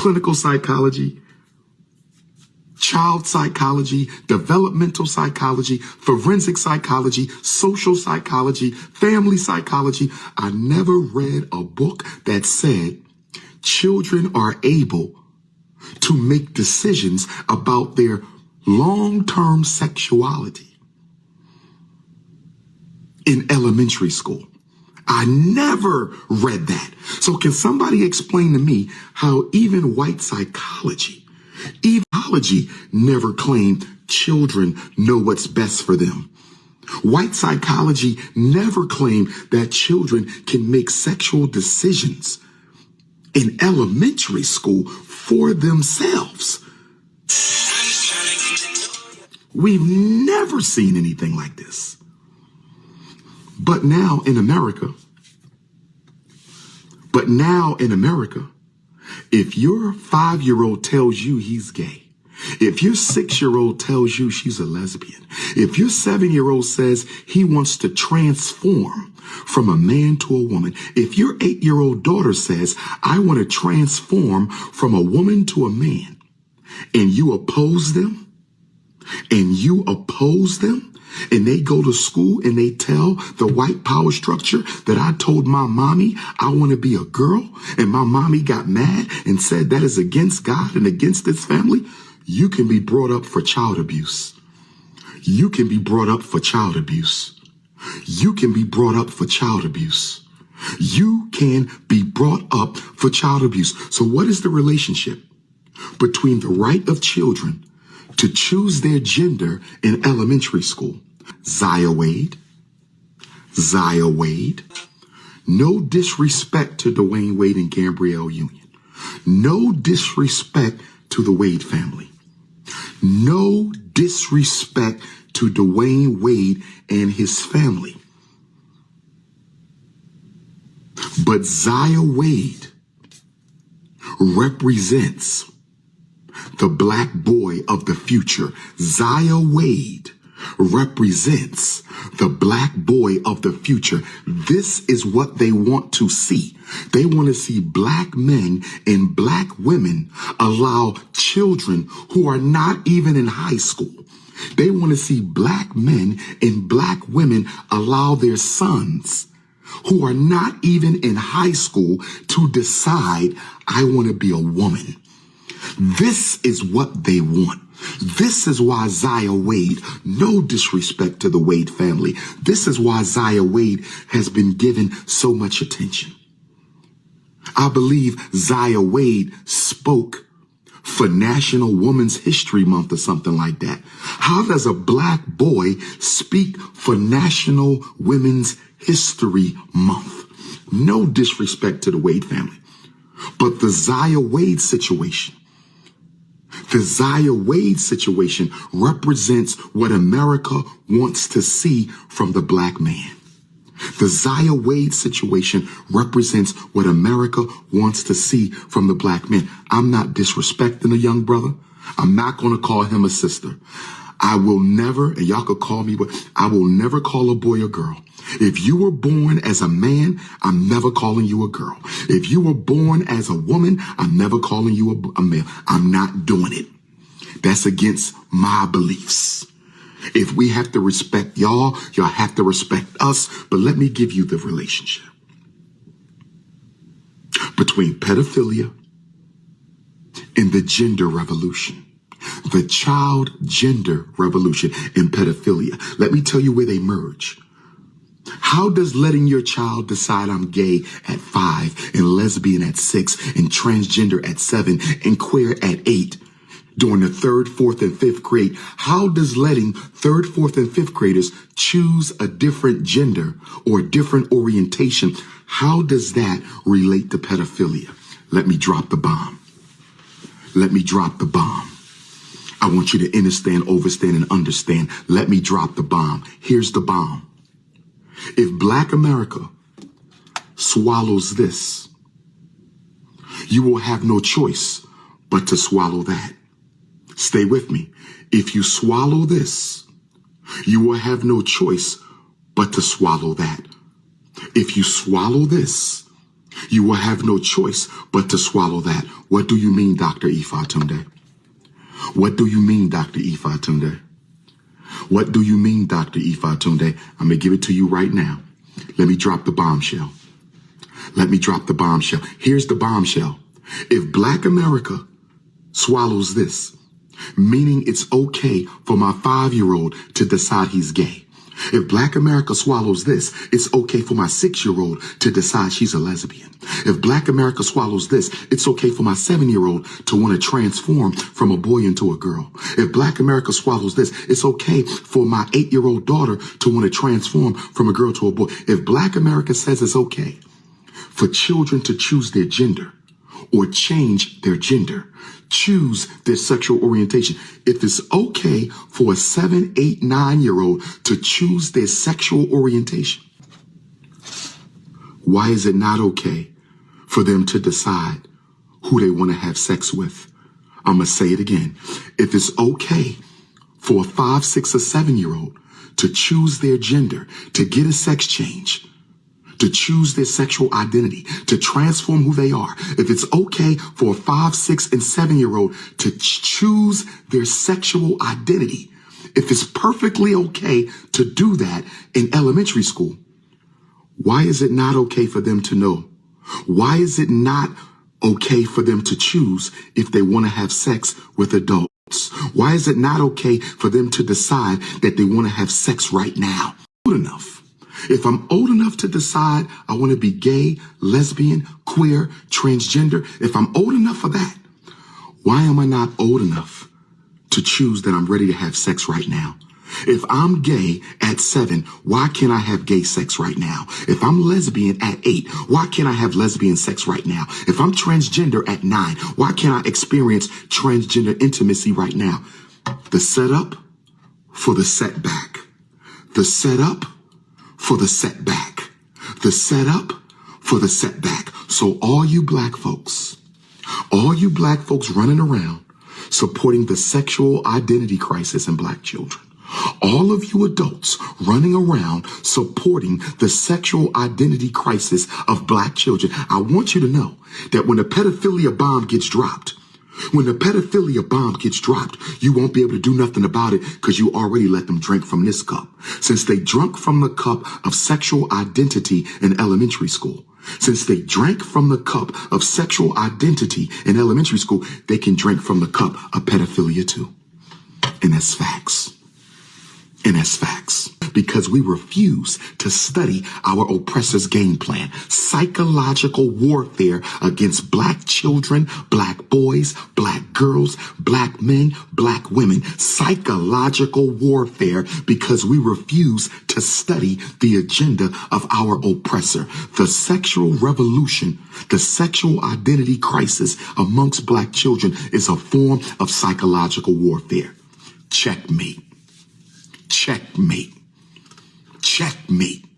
clinical psychology, child psychology, developmental psychology, forensic psychology, social psychology, family psychology. I never read a book that said children are able to make decisions about their long-term sexuality in elementary school. I never read that. So can somebody explain to me how even white psychology never claimed children know what's best for them? White psychology never claimed that children can make sexual decisions in elementary school for themselves. We've never seen anything like this. But now in America, if your 5-year-old tells you he's gay, if your 6-year-old tells you she's a lesbian, if your 7-year-old says he wants to transform from a man to a woman, if your 8-year-old daughter says, I want to transform from a woman to a man, and you oppose them, and they go to school and they tell the white power structure that I told my mommy I want to be a girl, and my mommy got mad and said that is against God and against this family, you can be brought up for child abuse. You can be brought up for child abuse. You can be brought up for child abuse. You can be brought up for child abuse. So what is the relationship between the right of children to choose their gender in elementary school? Zaya Wade. No disrespect to Dwayne Wade and Gabrielle Union. No disrespect to the Wade family. No disrespect to Dwayne Wade and his family. But Zaya Wade represents the black boy of the future. Zaya Wade represents the black boy of the future. This is what they want to see. They want to see black men and black women allow children who are not even in high school. They want to see black men and black women allow their sons who are not even in high school to decide, I want to be a woman. This is what they want. This is why Zaya Wade, no disrespect to the Wade family, this is why Zaya Wade has been given so much attention. I believe Zaya Wade spoke for National Women's History Month or something like that. How does a black boy speak for National Women's History Month? No disrespect to the Wade family, but the Zaya Wade situation represents what America wants to see from the black man. The Zaya Wade situation represents what America wants to see from the black man. I'm not disrespecting a young brother. I'm not going to call him a sister. I will never, and y'all could call me, but I will never call a boy a girl. If you were born as a man, I'm never calling you a girl. If you were born as a woman, I'm never calling you a male. I'm not doing it. That's against my beliefs. If we have to respect y'all, y'all have to respect us. But let me give you the relationship between pedophilia and the gender revolution. The child gender revolution and pedophilia. Let me tell you where they merge. How does letting your child decide I'm gay at 5 and lesbian at 6 and transgender at 7 and queer at 8 during the 3rd, 4th, and 5th grade, how does letting 3rd, 4th, and 5th graders choose a different gender or a different orientation, how does that relate to pedophilia? Let me drop the bomb. Let me drop the bomb. I want you to understand, overstand, and understand. Let me drop the bomb. Here's the bomb. If Black America swallows this, you will have no choice but to swallow that. Stay with me. If you swallow this, you will have no choice but to swallow that. If you swallow this, You will have no choice but to swallow that. What do you mean, Dr. Ifatunde? What do you mean, Dr. Ifatunde? What do you mean, Dr. Ifatunde? I'm going to give it to you right now. Let me drop the bombshell. Let me drop the bombshell. Here's the bombshell. If Black America swallows this, meaning it's okay for my 5-year-old to decide he's gay. If Black America swallows this, it's okay for my 6-year-old to decide she's a lesbian. If Black America swallows this, it's okay for my 7-year-old to want to transform from a boy into a girl. If Black America swallows this, it's okay for my 8-year-old daughter to want to transform from a girl to a boy. If Black America says it's okay for children to choose their gender or change their gender, choose their sexual orientation. If it's okay for a 7, 8, 9-year-old to choose their sexual orientation, why is it not okay for them to decide who they want to have sex with? I'm going to say it again. If it's okay for a 5, 6, or 7-year-old to choose their gender, to get a sex change, to choose their sexual identity, to transform who they are. If it's okay for a 5, 6, and 7-year-old to choose their sexual identity, if it's perfectly okay to do that in elementary school, why is it not okay for them to know? Why is it not okay for them to choose if they want to have sex with adults? Why is it not okay for them to decide that they want to have sex right now? Good enough. If I'm old enough to decide I want to be gay, lesbian, queer, transgender, if I'm old enough for that, why am I not old enough to choose that I'm ready to have sex right now? If I'm gay at 7, why can't I have gay sex right now? If I'm lesbian at 8, why can't I have lesbian sex right now? If I'm transgender at 9, why can't I experience transgender intimacy right now? The setup for the setback. The setup for the setback. The setup for the setback. So all you black folks running around supporting the sexual identity crisis in black children, all of you adults running around supporting the sexual identity crisis of black children, I want you to know that when the pedophilia bomb gets dropped, you won't be able to do nothing about it because you already let them drink from this cup. Since they drunk from the cup of sexual identity in elementary school, they can drink from the cup of pedophilia too. And that's facts. Because we refuse to study our oppressor's game plan. Psychological warfare against black children, black boys, black girls, black men, black women. Psychological warfare because we refuse to study the agenda of our oppressor. The sexual revolution, the sexual identity crisis amongst black children is a form of psychological warfare. Checkmate. Checkmate. Checkmate.